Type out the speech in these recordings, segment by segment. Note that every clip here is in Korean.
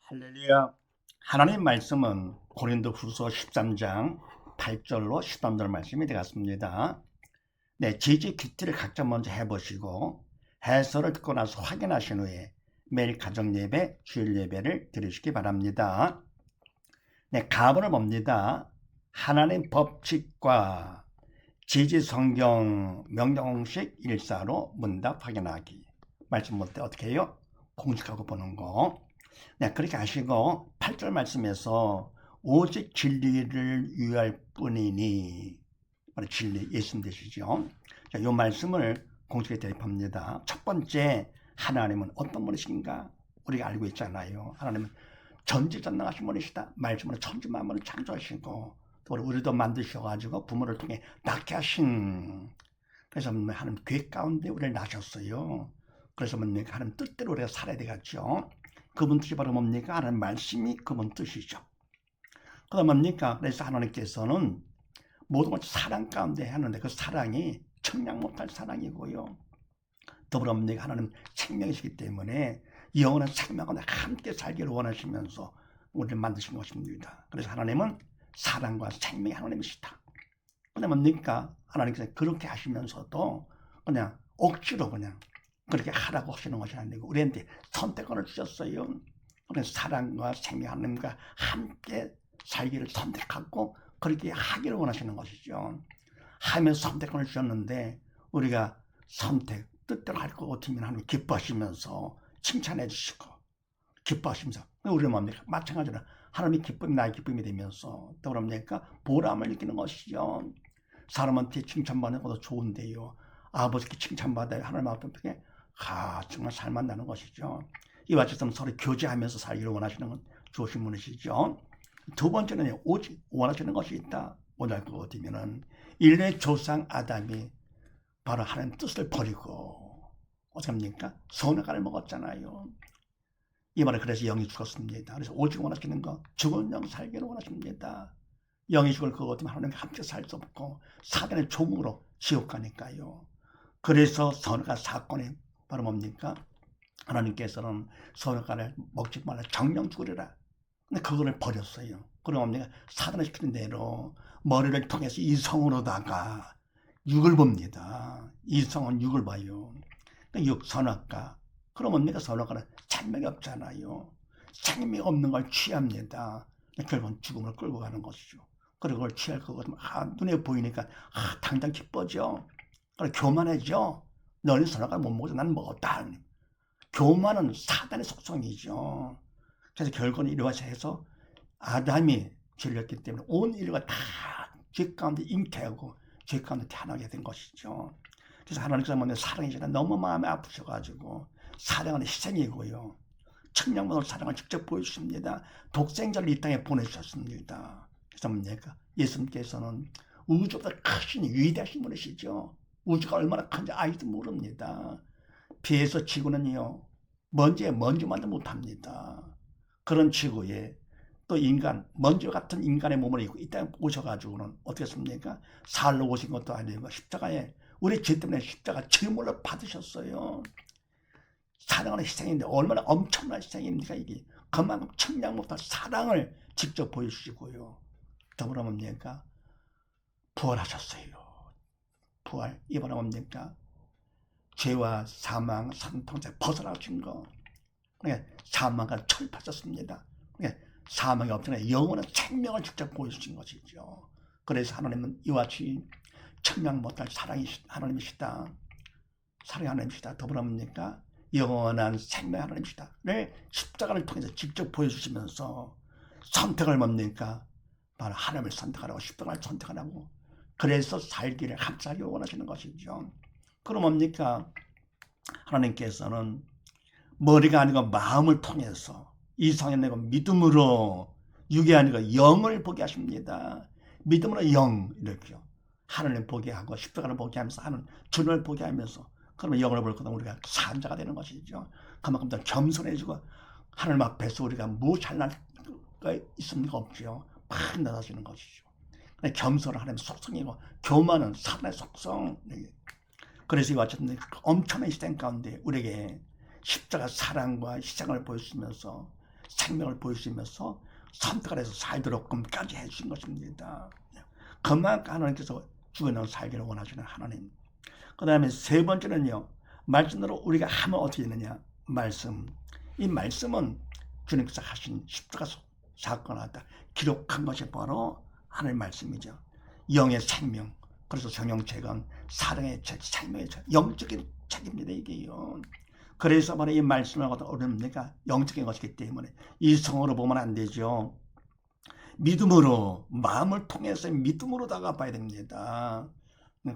할렐루야. 하나님 말씀은 고린도후서 13장 8절로 13절 말씀이 되겠습니다. 네, 지지 큐티를 각자 먼저 해보시고 해설을 듣고 나서 확인하신 후에 매일 가정 예배, 주일 예배를 드리시기 바랍니다. 네, 가본을 봅니다. 하나님 법칙과 지지 성경 명령 공식 일사로 문답 확인하기. 말씀 볼 때 어떻게 해요? 공식하고 보는 거. 네, 그렇게 하시고 8절 말씀에서 오직 진리를 위할 뿐이니, 바로 진리 예수님 되시죠. 자, 이 말씀을 공식에 대입합니다. 첫 번째, 하나님은 어떤 분이신가? 우리가 알고 있잖아요. 하나님은 전지전능하신 분이시다. 말씀으로 천지 만물을 창조하시고 또 우리도 만드셔가지고 부모를 통해 낳게 하신, 그래서 하나님 계획 가운데 우리를 낳으셨어요. 그래서 하나님 뜻대로 우리가 살아야 되겠죠. 그분 뜻이 바로 뭡니까? 하나님 말씀이 그분 뜻이죠. 그다음 뭡니까? 그래서 하나님께서는 모든 것을 사랑 가운데 하는데 그 사랑이 청량 못할 사랑이고요. 더불어 뭡니까? 하나님 생명이시기 때문에 영원한 생명과 함께 살기를 원하시면서 우리를 만드신 것입니다. 그래서 하나님은 사랑과 생명의 하나님이시다. 근데 뭡니까? 하나님께서 그렇게 하시면서도 그냥 억지로 그냥 그렇게 하라고 하시는 것이 아니고 우리한테 선택권을 주셨어요. 그래서 사랑과 생명 하나님과 함께 살기를 선택하고 그렇게 하기를 원하시는 것이죠. 하면서 선택권을 주셨는데 우리가 선택 뜻대로 할 것 같으면 하나님 기뻐하시면서 칭찬해 주시고 기뻐하시면서 우리는 뭡니까? 마찬가지로 하나님의 기쁨이 나의 기쁨이 되면서 또 그럽니까? 보람을 느끼는 것이죠. 사람한테 칭찬받는 것도 좋은데요. 아버지께 칭찬받아야 하나님 앞에 정말 살만나는 것이죠. 이와 같이 서로 교제하면서 살기를 원하시는 건 좋으신 분이시죠. 두 번째는 오직 원하시는 것이 있다. 오늘 것 같으면은 인류의 조상 아담이 바로 하나님 뜻을 버리고 어떻게 합니까? 선악과를 먹었잖아요. 이 말에 그래서 영이 죽었습니다. 그래서 오직 원하시는 거 죽은 영 살기를 원하십니다. 영이 죽을 것 같으면 하나님과 함께 살 수 없고 사단의 종으로 지옥 가니까요. 그래서 선악과 사건이 바로 뭡니까? 하나님께서는 선악과를 먹지 말라 정령 죽으리라. 근데 그거를 버렸어요. 그럼 뭡니까? 사단을 시키는 대로 머리를 통해서 이성으로다가 육을 봅니다. 이성은 육을 봐요. 육 선악과. 그럼 뭡니까? 선악과는 생명이 없잖아요. 생명이 없는 걸 취합니다. 결국은 죽음을 끌고 가는 것이죠. 그리고 그걸 취할 것 같으면 눈에 보이니까 당장 기뻐져. 교만해져. 너는 선악과를 못 먹어서 난 먹었다. 교만은 사단의 속성이죠. 그래서 결국은 이러해서 해서 아담이 죄렸기 때문에 온 인류가 다 죄 가운데 잉태하고 죄 가운데 태어나게 된 것이죠. 그래서 하나님께서 먼저 사랑이시라 너무 마음이 아프셔가지고 사랑은 희생이고요. 천년만으로 사랑을 직접 보여주십니다. 독생자를 이 땅에 보내주셨습니다. 그래서 뭡니까? 예수님께서는 우주보다 크신 위대하신 분이시죠. 우주가 얼마나 큰지 아이도 모릅니다. 비해서 지구는요, 먼지만도 못합니다. 그런 지구에 또 인간, 먼지 같은 인간의 몸을 입고 이 땅에 오셔가지고는 어떻게 했습니까? 살러 오신 것도 아니고 십자가에 우리 죄 때문에 십자가 질문을 받으셨어요. 사랑하는 희생인데 얼마나 엄청난 희생입니까 이게. 그만큼 청량 못할 사랑을 직접 보여주시고요. 더불어 뭡니까? 부활하셨어요. 부활. 이번에 뭡니까? 죄와 사망, 산통자 벗어나신 거. 그러니까 사망과 철파졌습니다. 그러니까 사망이 없잖아요. 영원한 생명을 직접 보여주신 것이죠. 그래서 하나님은 이와 같이 청량 못할 사랑이 하나님이시다. 사랑의 하나님이시다. 더불어 뭡니까? 영원한 생명의 하나님이시다를 십자가를 통해서 직접 보여주시면서 선택을 뭡니까? 바로 하나님을 선택하라고 십자가를 선택하라고. 그래서 살기를 감사하기 원하시는 것이죠. 그럼 뭡니까? 하나님께서는 머리가 아니고 마음을 통해서 이성이 아니고 믿음으로 육이 아니고 영을 보게 하십니다. 믿음으로 영 이렇게요. 하나님 보게 하고 십자가를 보게 하면서 하는 주님을 보게 하면서 그러면 영을 볼 거다 우리가 산자가 되는 것이죠. 그만큼 더 겸손해지고 하나님 앞에서 우리가 뭐 잘날 거 있습니까? 없죠. 팍 나아지는 것이죠. 겸손은 하나님의 속성이고 교만은 사단의 속성. 그래서 이와 같이 엄청난 희생 가운데 우리에게 십자가 사랑과 희생을 보여주면서 생명을 보여주시면서 선택을 해서 살도록까지 해주신 것입니다. 그만큼 하나님께서 죽어있는 살기를 원하시는 하나님. 그 다음에 세 번째는요, 말씀대로 우리가 하면 어떻게 되느냐. 말씀. 이 말씀은 주님께서 하신 십자가 사건을 다 기록한 것이 바로 하나님의 말씀이죠. 영의 생명. 그래서 정형책은 사랑의 책, 생명의 책, 영적인 책입니다. 이게요. 그래서 바로 이 말씀을 갖다 우리가 영적인 것이기 때문에 이성으로 보면 안 되죠. 믿음으로, 마음을 통해서 믿음으로 다가봐야 됩니다.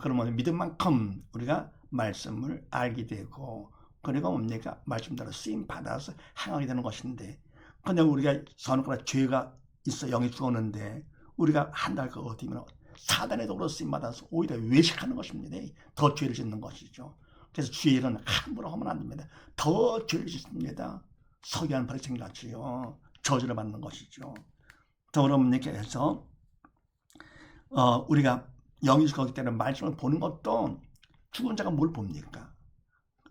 그러면 믿음만큼 우리가 말씀을 알게 되고, 그리고 뭡니까? 말씀대로 쓰임 받아서 행하게 되는 것인데, 그냥 우리가 선악과나 죄가 있어 영이 죽었는데 우리가 한달 그거 어디면 사단의 도구로 쓰임 받아서 오히려 외식하는 것입니다. 더 죄를 짓는 것이죠. 그래서 주의 일은 함부로 하면 안 됩니다. 더 죄를 짓습니다. 서기한 바리새인같이요, 저주를 받는 것이죠. 더럽게 해서 우리가 영이 죽었기 때문에 말씀을 보는 것도 죽은 자가 뭘 봅니까?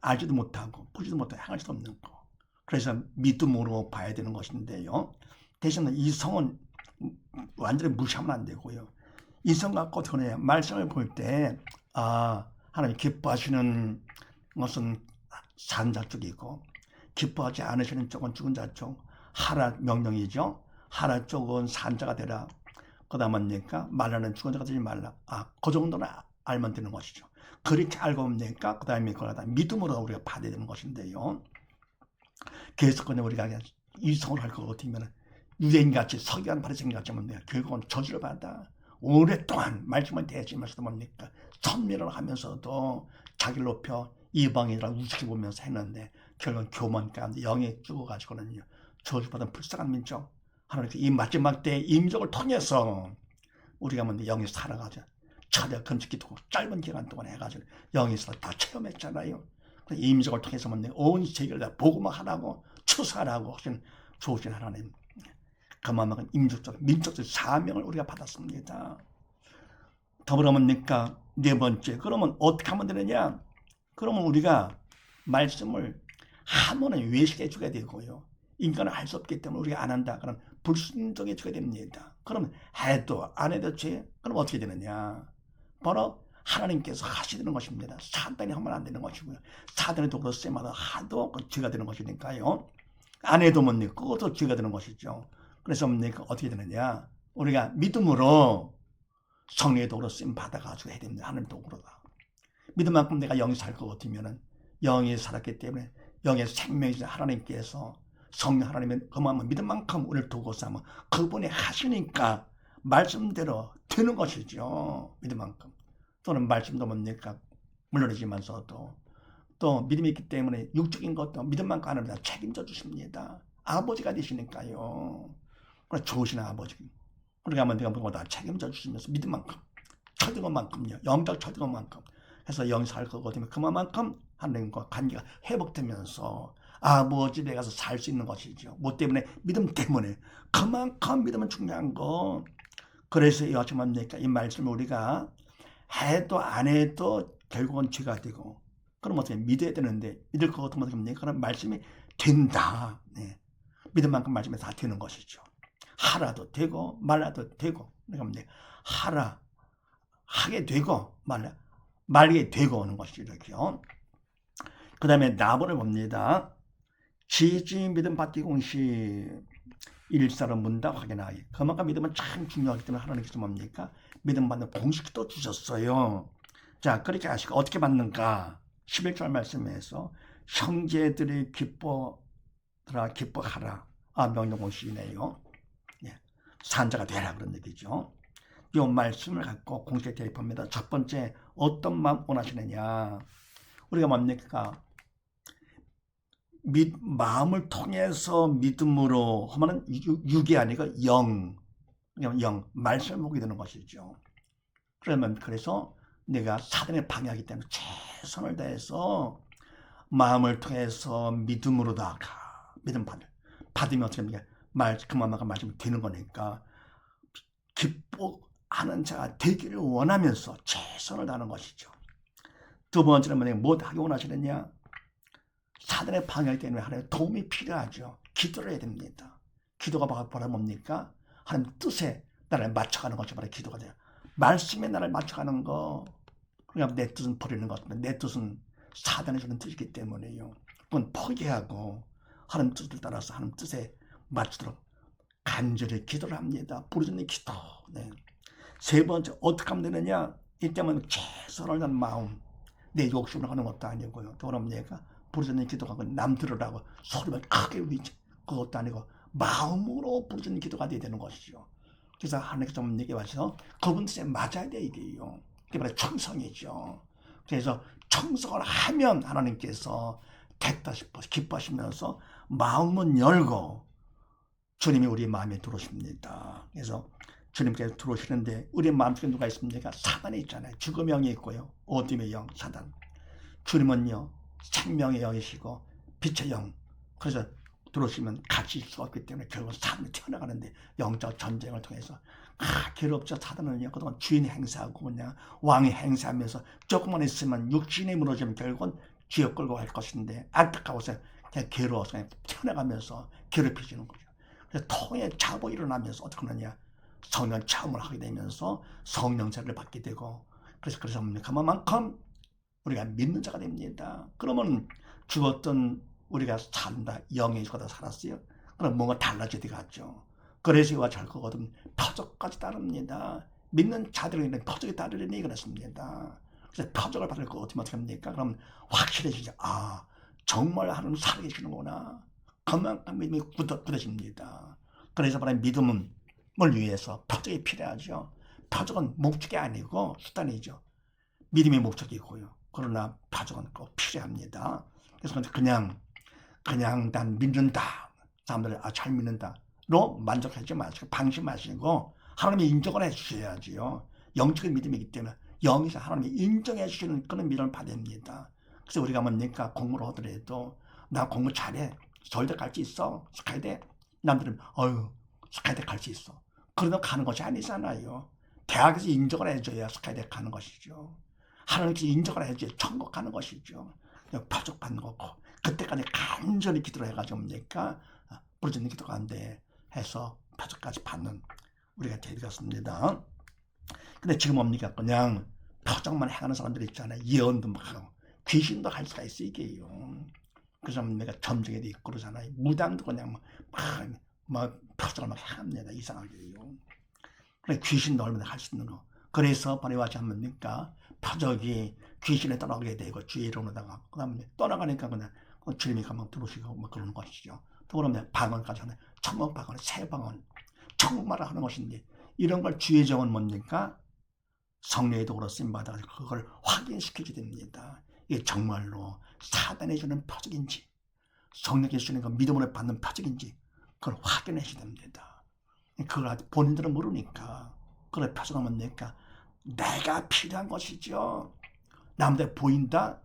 알지도 못하고 보지도 못하고 행할 수 없는 거. 그래서 믿음으로 봐야 되는 것인데요. 대신 이성은 완전히 무시하면 안 되고요. 이성 갖고 어떻게 하냐. 말씀을 볼 때 하나님 기뻐하시는 것은 산 자 쪽이고 기뻐하지 않으시는 쪽은 죽은 자 쪽. 하라 명령이죠. 하라 쪽은 산 자가 되라. 그 다음은 뭡니까? 말라는 죽은 자가 되지 말라. 그 정도는 알면 되는 것이죠. 그렇게 알고 뭡니까? 그 다음에 그걸 믿음으로 우리가 받아야 되는 것인데요. 계속 그냥 우리가 이성을 할 것 같으면 유대인같이 서기관 바리새인같이 뭡니까? 결국은 저주를 받아. 오랫동안 말씀을 대하시면서도 뭡니까? 선민을 하면서도 자기를 높여 이방인이라고 우습게 보면서 했는데 결국은 교만 가운데 영에 죽어가지고는요, 저주받은 불쌍한 민족, 하나님께 이 마지막 때 이 민족을 통해서 우리가 뭔데 영이 살아가죠. 철야 건축기도 짧은 기간 동안 해가지고 영에서 다 체험했잖아요. 이 민족을 통해서 뭔데 온 세계를 다 복음을 하라고 추수하라고 하신 좋으신 하나님. 그만큼 민족적 사명을 우리가 받았습니다. 더불어 뭡니까? 네 번째, 그러면 어떻게 하면 되느냐? 그러면 우리가 말씀을 하면은 외식해 주게 되고요. 인간은 할 수 없기 때문에 우리가 안 한다. 그럼 불순종해 주게 됩니다. 그러면 해도 안 해도 죄. 그럼 어떻게 되느냐? 바로 하나님께서 하시는 것입니다. 사단이 하면 안 되는 것이고요. 사단의 도구로 쓰임마다 하도 죄가 되는 것이니까요. 안 해도 뭡니까? 그것도 죄가 되는 것이죠. 그래서 뭡니까? 어떻게 되느냐? 우리가 믿음으로 성령의 도구로 쓰임 받아가지고 해야 됩니다. 하나님 도구로다. 믿음만큼 내가 영이 살 것 같으면은 영이 살았기 때문에 영의 생명이신 하나님께서 성령 하나님의 그만큼 믿음만큼 우리를 두고서 하면 그분이 하시니까 말씀대로 되는 것이죠. 믿음만큼. 또는 말씀도 뭡니까? 물론이지만서도 또 믿음이 있기 때문에 육적인 것도 믿음만큼 하나님 다 책임져 주십니다. 아버지가 되시니까요. 그래 좋으신 아버지. 그러니까 내가 그거 다 책임져 주시면서 믿음만큼, 처등것만큼요, 영적 처등것만큼 해서 영이 살 거거든요. 그만큼 하나님과 관계가 회복되면서 아버지 에 가서 살 수 있는 것이죠. 뭐 때문에? 믿음 때문에. 그만큼 믿음은 중요한 거. 그래서 이 말씀을 우리가 해도 안 해도 결국은 죄가 되고, 그럼 어떻게 믿어야 되는데 믿을 것 같으면 어떻게 합니까? 그럼 말씀이 된다. 네. 믿을 만큼 말씀이 다 되는 것이죠. 하라도 되고 말라도 되고, 그러니까 하라 하게 되고 말게 되고 오는 것이죠. 이렇게요. 그 다음에 나번을 봅니다. 지지 믿음 받기 공식 일사로 문다 확인하기. 그만큼 믿음은 참 중요하기 때문에 하나님께서 뭡니까? 믿음 받는 공식도 주셨어요. 자, 그렇게 하시고 어떻게 받는가? 11절 말씀에서 형제들이 기뻐하라. 명령 공식이네요. 예, 산자가 되라 그런 얘기죠. 이 말씀을 갖고 공식에 대입합니다. 첫 번째, 어떤 마음 원하시느냐? 우리가 뭡니까? 마음을 통해서 믿음으로 하면은 육이 아니고 영, 말씀을 보게 되는 것이죠. 그래서 내가 사단에 방해하기 때문에 최선을 다해서 마음을 통해서 믿음으로 다가 믿음 받으면 어떻게 합니까? 그만큼 말씀이 되는 거니까 기뻐하는 자가 되기를 원하면서 최선을 다하는 것이죠. 두 번째는 뭐냐? 뭐 하기 원하시느냐? 사단의 방해하기 때문에 하나님의 도움이 필요하죠. 기도를 해야 됩니다. 기도가 바로 뭡니까? 하나님 뜻에 나를 맞춰가는 것이 바로 기도가 돼요. 말씀에 나를 맞춰가는 거. 그러니까 내 뜻은 버리는 것 같은데 내 뜻은 사단이 주는 뜻이기 때문에요. 그건 포기하고 하나님 뜻을 따라서 하나님 뜻에 맞추도록 간절히 기도를 합니다. 부르짖는 기도. 네. 세 번째 어떻게 하면 되느냐? 이때만 최선을 다한 마음. 내 욕심을 하는 것도 아니고요. 그럼 얘가 부르짖는 기도가 남 들으라고 소리만 크게 울리지. 그것도 아니고 마음으로 부르짖는 기도가 돼야 되는 것이죠. 그래서 하나님께서 얘기해 와서 그분 뜻에 맞아야 돼 이게요. 그게 바로 청성이죠. 그래서 청성을 하면 하나님께서 됐다 싶어서 기뻐하시면서 마음은 열고 주님이 우리 마음에 들어오십니다. 그래서 주님께서 들어오시는데 우리 마음속에 누가 있습니까? 사단이 있잖아요. 죽음의 영이 있고요. 어둠의 영, 사단. 주님은요. 생명의 영이시고 빛의 영. 그래서 들어오시면 같이 있을 수 없기 때문에 결국 사람이 튀어나가는데 영적 전쟁을 통해서 괴롭죠. 사단은요. 그동안 주인이 행사하고 그냥 왕이 행사하면서 조금만 있으면 육신이 무너지면 결국은 지옥 끌고 갈 것인데 안타까워서 그냥 괴로워서 그냥 튀어나가면서 괴롭혀지는 거죠. 그래서 통에 자고 일어나면서 어떻게 하느냐. 성령 체험을 하게 되면서 성령세를 받게 되고 그래서 그만큼 우리가 믿는 자가 됩니다. 그러면 죽었던 우리가 산다. 영이 죽어다 살았어요. 그럼 뭔가 달라져야 되겠죠. 그래서 이와 잘 거거든 표적까지 따릅니다. 믿는 자들에게는 표적이 따르려니 그렇습니다. 그래서 표적을 받을 거 어떻게 합니까? 그럼 확실해지죠. 아 정말 하나님 살아계시는구나. 그만큼 믿음이 굳어집니다. 그래서 바로 믿음을 위해서 표적이 필요하죠. 표적은 목적이 아니고 수단이죠. 믿음이 목적이고요. 그러나 표적은 꼭 필요합니다. 그래서 그냥 난 믿는다. 사람들이 잘 믿는다로 만족하지 마시고 방심하시고 하나님이 인정을 해주셔야지요. 영적인 믿음이기 때문에 영에서 하나님이 인정해 주시는 그런 믿음을 받아야 됩니다. 그래서 우리가 뭡니까? 공부를 하더라도 나 공부 잘해. 서울대 갈 수 있어. 스카이대. 남들은 스카이대 갈 수 있어. 그러다 가는 것이 아니잖아요. 대학에서 인정을 해줘야 스카이대 가는 것이죠. 하나님께서 인정을 해줘야 천국 가는 것이죠. 표적 받는 거고 그때까지 간절히 기도를 해가지고 뭡니까? 부르짖는 기도가 안 돼 해서 표적까지 받는 우리가 되겠습니다. 근데 지금 뭡니까? 그냥 표적만 행하는 사람들 있잖아요. 예언도 막 하고 귀신도 할 수가 있어 이게요. 그래서 내가 점쟁이도 있고 그러잖아요. 무당도 그냥 막 표적을 막 합니다. 이상하게요. 그래 귀신도 얼마나 할 수 있는 거. 그래서 바로 와지 않습니까? 표적이 귀신에 떠나게 되고 주의 이름으로다가 그 다음에 떠나가니까 그냥 주님이 가만 들어오시고 뭐 그러는 것이죠. 또 그러면 방언까지 하는 천국 방언, 새 방언, 천국말을 하는 것인데 이런 걸 주의 정은 뭡니까? 성령의 도구로 쓰임받아 그걸 확인시키게 됩니다. 이게 정말로 사단이 주는 표적인지 성령께 주는 그 믿음으로 받는 표적인지 그걸 확인하셔야 됩니다. 그걸 아직 본인들은 모르니까 그걸 표적은 뭡니까? 내가 필요한 것이죠. 남들 보인다?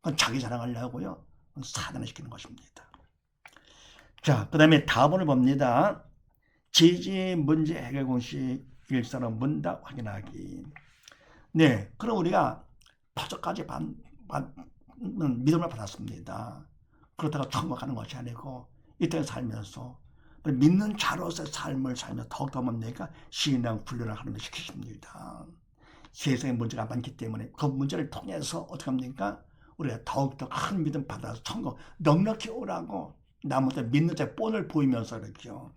그건 자기 자랑하려고요. 그건 사단을 시키는 것입니다. 자, 그 다음에 다음을 봅니다. 지지 문제 해결 공식 일서로 문답 확인하기. 네, 그럼 우리가 표적까지 믿음을 받았습니다. 그렇다고 천국 가는 것이 아니고 이 땅에 살면서 믿는 자로서의 삶을 살며 더욱더 뭡니까? 신앙 훈련을 하는 걸 시키십니다. 세상에 문제가 많기 때문에 그 문제를 통해서 어떻게 합니까? 우리가 더욱더 큰 믿음 받아서 천국 넉넉히 오라고 나무들 믿는 자의 본을 보이면서 이렇게요.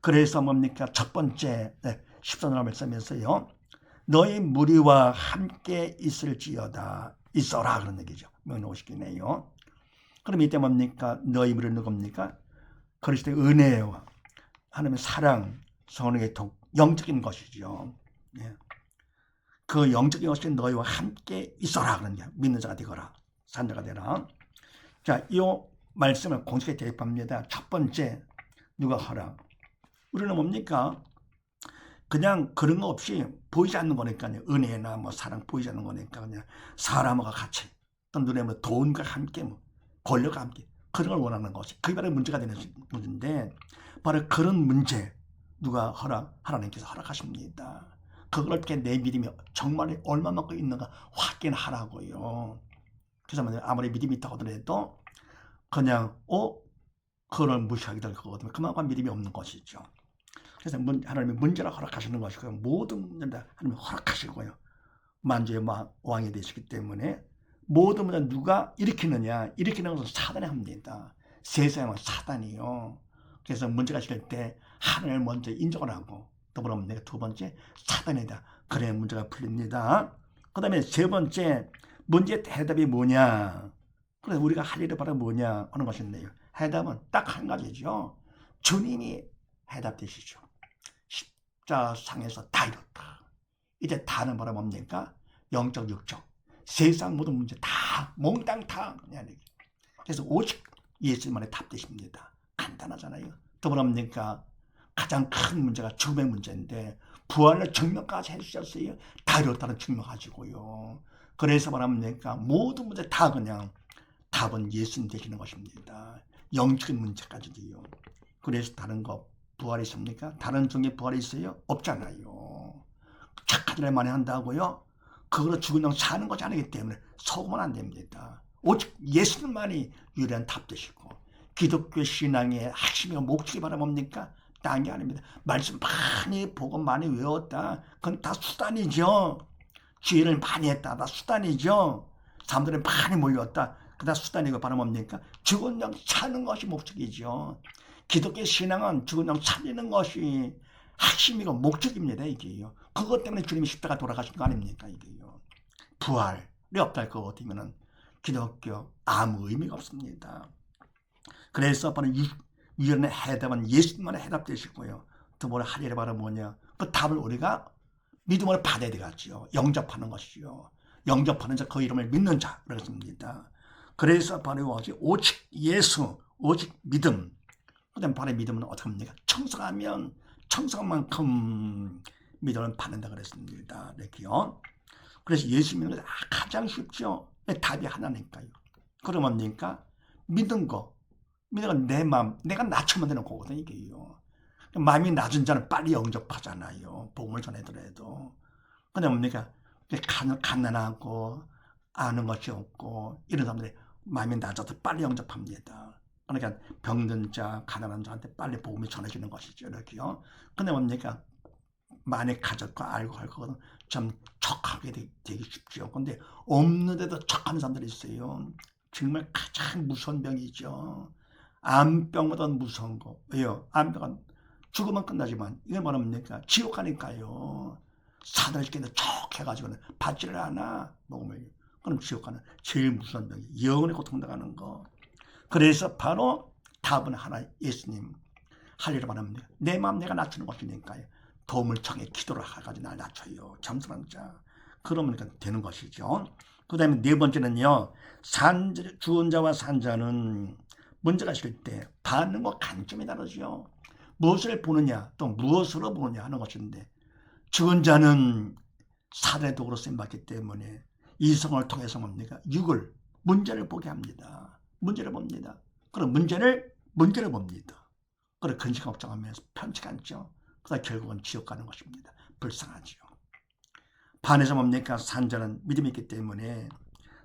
그래서 뭡니까? 첫 번째 14절 말씀에서요. 너희 무리와 함께 있을지어다. 있어라 그런 얘기죠. 명령시키네요. 그럼 이때 뭡니까? 너희 무리는 누굽니까? 그리스도의 은혜와 하나님의 사랑, 성령의 독, 영적인 것이죠. 예. 그 영적인 것이 너희와 함께 있어라 그런 게 믿는 자가 되거라. 산자가 되라. 자, 이 말씀을 공식에 대입합니다. 첫 번째 누가 하라. 우리는 뭡니까? 그냥 그런 거 없이 보이지 않는 거니까요. 은혜나 뭐 사랑 보이지 않는 거니까 그냥 사람과 같이 또 눈에 뭐 돈과 함께 뭐 권력과 함께 그런 걸 원하는 것이 그게 바로 문제가 되는 문제인데 바로 그런 문제 누가 하나님께서 허락하십니다. 그걸 어떻게 내 믿음이 정말 얼마만큼 있는가 확인하라고요. 그래서 아무리 믿음이 있다고 하더라도 그냥 그걸 무시하게 될 거거든요. 그만큼 믿음이 없는 것이죠. 그래서 하나님이 문제를 허락하시는 것이고요. 모든 문제를 하나님이 허락하시고요. 만주의 왕이 되시기 때문에 모든 문제 누가 일으키느냐? 일으키는 것은 사단이 합니다. 세상은 사단이요. 그래서 문제가 생길 때 하나님을 먼저 인정을 하고 더불어 내가 두 번째 사단이다. 그래야 문제가 풀립니다. 그 다음에 세 번째 문제의 해답이 뭐냐? 그래서 우리가 할 일이 바로 뭐냐 하는 것인데요. 해답은 딱 한 가지죠. 주님이 해답 되시죠. 십자상에서 다 이뤘다. 이제 다는 바로 뭡니까? 영적, 육적. 세상 모든 문제 다 몽땅 다. 그래서 오직 예수님만의 답 되십니다. 간단하잖아요. 더불어 뭡니까? 가장 큰 문제가 죽음의 문제인데 부활을 증명까지 해주셨어요. 다 이뤘다는 증명 가지고요. 그래서 말합니까? 모든 문제 다 그냥 답은 예수님 되시는 것입니다. 영적인 문제까지도요. 그래서 다른 거 부활이 있습니까? 다른 종의 부활이 있어요? 없잖아요. 착한 일 많이 한다고요? 그걸로 죽은 영 사는 것이 아니기 때문에 속으면 안 됩니다. 오직 예수님만이 유일한 답 되시고 기독교 신앙의 핵심이고 목적이 바로 뭡니까? 딴 게 아닙니다. 말씀 많이 보고 많이 외웠다. 그건 다 수단이죠. 지혜를 많이 했다. 다 수단이죠. 사람들이 많이 몰렸다. 그다 수단이고 바로 뭡니까? 죽은 영 사는 것이 목적이죠. 기독교 신앙은 죽은 영 살리는 것이 핵심이고 목적입니다. 이게요. 그것 때문에 주님이 십자가 돌아가신 거 아닙니까? 이게요. 부활이 없다 할 것 같으면 기독교 아무 의미가 없습니다. 그래서 바로 유일한 해답은 예수님만의 해답 되시고요. 두 번째 할 일이 바로 뭐냐? 그 답을 우리가 믿음으로 받아야 되겠지요. 영접하는 것이요. 영접하는 자, 그 이름을 믿는 자 그렇습니다. 그래서 바로 오직 예수, 오직 믿음. 그다음 바로 믿음은 어떻게 합니까? 청성하면 청성만큼 믿음을 받는다 그랬습니다. 이렇게요. 그래서 예수 믿는 것이 가장 쉽죠. 답이 하나니까요. 그러면 뭡니까? 믿은 거. 믿는 건 내 마음, 내가 낮추면 되는 거거든요. 이게요. 마음이 낮은 자는 빨리 영접하잖아요. 복음을 전해더라도. 근데 뭡니까? 가난하고 아는 것이 없고 이런 사람들이 마음이 낮아서 빨리 영접합니다. 그러니까 병든 자, 가난한 자한테 빨리 복음이 전해지는 것이죠. 이렇게요. 근데 뭡니까? 많이 가졌고 알고 할 거는 좀 척하게 되기 쉽죠. 근데 없는데도 척하는 사람들이 있어요. 정말 가장 무서운 병이죠. 암병보다 무서운 거. 왜요? 암병은 죽으면 끝나지만 이게 뭐랍니까? 지옥 가니까요. 사단을 시키는데 척 해가지고는 받지를 않아. 복음을. 그럼 지옥 가는 제일 무서운 병이 영원히 고통당하는 거. 그래서 바로 답은 하나, 예수님 할 일을 말합니다. 내 마음 내가 낮추는 것이니까요. 도움을 청해 기도를 하가지고 날 낮춰요. 겸손한 자. 그러면 되는 것이죠. 그 다음에 네 번째는요. 죽은 자와 산 자는 문제가 있을 때 받는 것 관점이 다르죠. 무엇을 보느냐 또 무엇으로 보느냐 하는 것인데 죽은 자는 사단의 도구로 쓰임받기 때문에 이성을 통해서 뭡니까? 육을, 문제를 보게 합니다. 문제를 봅니다. 그럼 문제를 봅니다. 그래 근심 걱정하면서 편치가 않죠. 그러다 결국은 지옥 가는 것입니다. 불쌍하지요. 반에서 뭡니까? 산자는 믿음이 있기 때문에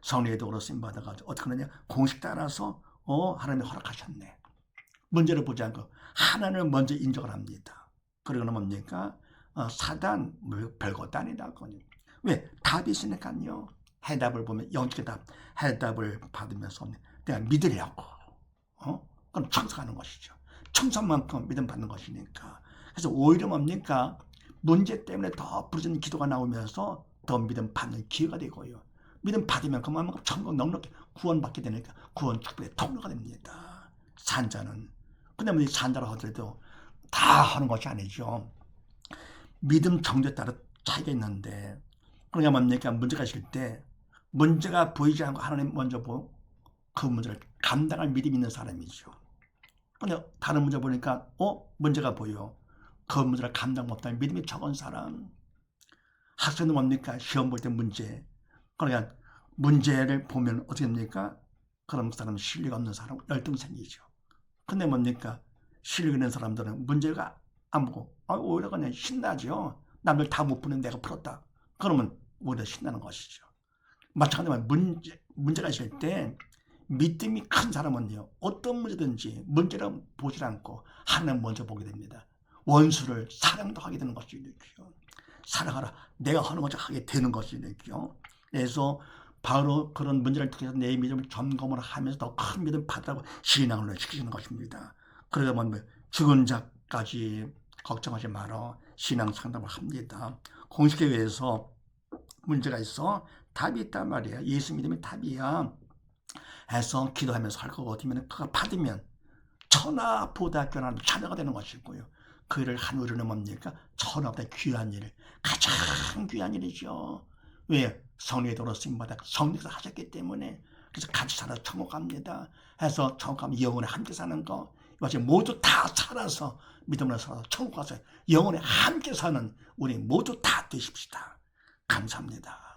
성령의 도구로 쓰임받아가지고 어떻게 하느냐? 공식 따라서 하나님이 허락하셨네. 문제를 보지 않고 하나님을 먼저 인정을 합니다. 그러고는 뭡니까? 사단 별것도 아니다. 왜? 답이 있으니까요. 해답을 보면 영적인 답, 해답을 받으면서 내가 믿으려고. 그럼 청성하는 것이죠. 청성만큼 믿음 받는 것이니까. 그래서 오히려 뭡니까? 문제 때문에 더 부르짖는 기도가 나오면서 더 믿음 받는 기회가 되고요. 믿음 받으면 그만큼 천국 넉넉히 구원받게 되니까 구원 축복의 통로가 됩니다. 산자는. 근데 뭐 산자라 하더라도 다 하는 것이 아니죠. 믿음 정도에 따라 차이가 있는데 그러니까 뭡니까? 문제가 있을 때 문제가 보이지 않고 하나님 먼저 보고 그 문제를 감당할 믿음이 있는 사람이죠. 근데 다른 문제 보니까 문제가 보여. 그 문제를 감당 못하는 믿음이 적은 사람. 학생은 뭡니까? 시험 볼 때 문제. 그러니까 문제를 보면 어떻게 됩니까? 그런 사람은 실리가 없는 사람, 열등생이죠. 근데 뭡니까? 실력 있는 사람들은 문제가 안 보고 오히려 그냥 신나죠. 남들 다 못 푸는 내가 풀었다. 그러면 오히려 신나는 것이죠. 마찬가지로 문제가 있을 때 믿음이 큰 사람은요, 어떤 문제든지 문제를 보지 않고 하나님 먼저 보게 됩니다. 원수를 사랑도 하게 되는 것이죠. 사랑하라. 내가 하는 것을 하게 되는 것이죠. 그래서 바로 그런 문제를 통해서 내 믿음을 점검을 하면서 더 큰 믿음 받으라고 신앙을 시키는 것입니다. 그러면 죽은 자까지 걱정하지 말어. 신앙 상담을 합니다. 공식교회에서 문제가 있어. 답이 있단 말이야. 예수 믿음이 답이야. 해서 기도하면서 할 것 같으면 그걸 받으면 천하보다 귀한 자녀가 되는 것이고요. 그 일을 한 우리는 뭡니까? 천하보다 귀한 일, 가장 귀한 일이죠. 왜? 성령의 도로 쓰임받아 성령께서 하셨기 때문에. 그래서 같이 살아 천국 갑니다. 해서 천국 가면 영원히 함께 사는 거, 이것이 모두 다 살아서 믿음으로 살아서 천국 가서 영원히 함께 사는 우리 모두 다 되십시다. 감사합니다.